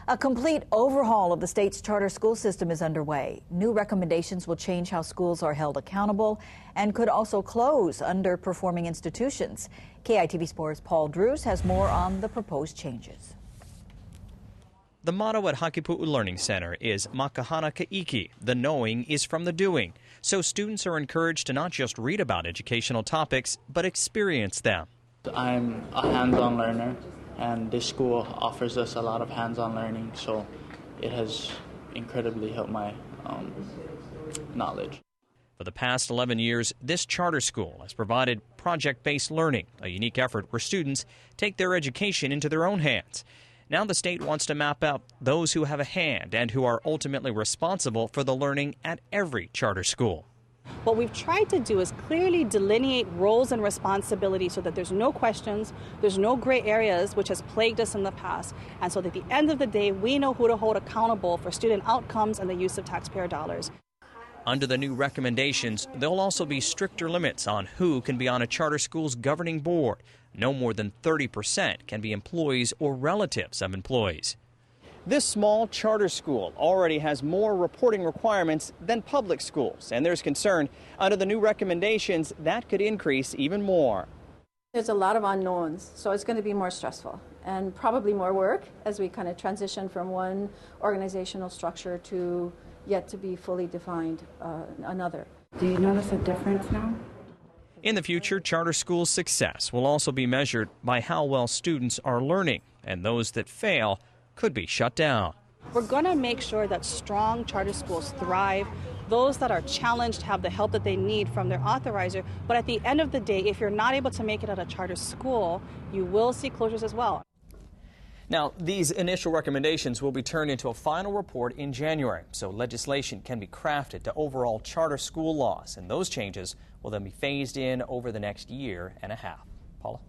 A complete overhaul of the state's charter school system is underway. New recommendations will change how schools are held accountable and could also close underperforming institutions. KITV Sports' Paul Drews has more on the proposed changes. The motto at Hakipu'u Learning Center is Makahana Ka'iki, the knowing is from the doing. So students are encouraged to not just read about educational topics, but experience them. I'm a hands-on learner, and this school offers us a lot of hands-on learning, so it has incredibly helped my knowledge. For the past 11 years, this charter school has provided project-based learning, a unique effort where students take their education into their own hands. Now the state wants to map out those who have a hand and who are ultimately responsible for the learning at every charter school. What we've tried to do is clearly delineate roles and responsibilities so that there's no questions, there's no gray areas, which has plagued us in the past, and so that at the end of the day, we know who to hold accountable for student outcomes and the use of taxpayer dollars. Under the new recommendations, there'll also be stricter limits on who can be on a charter school's governing board. No more than 30% can be employees or relatives of employees. This small charter school already has more reporting requirements than public schools, and there's concern under the new recommendations that could increase even more. There's a lot of unknowns, so it's going to be more stressful and probably more work as we kind of transition from one organizational structure to yet to be fully defined another. Do you notice a difference now? In the future, charter school success will also be measured by how well students are learning, and those that fail could be shut down. We're going to make sure that strong charter schools thrive. Those that are challenged have the help that they need from their authorizer. But at the end of the day, if you're not able to make it at a charter school, you will see closures as well. Now, these initial recommendations will be turned into a final report in January, so legislation can be crafted to overhaul charter school laws, and those changes will then be phased in over the next year and a half. Paula?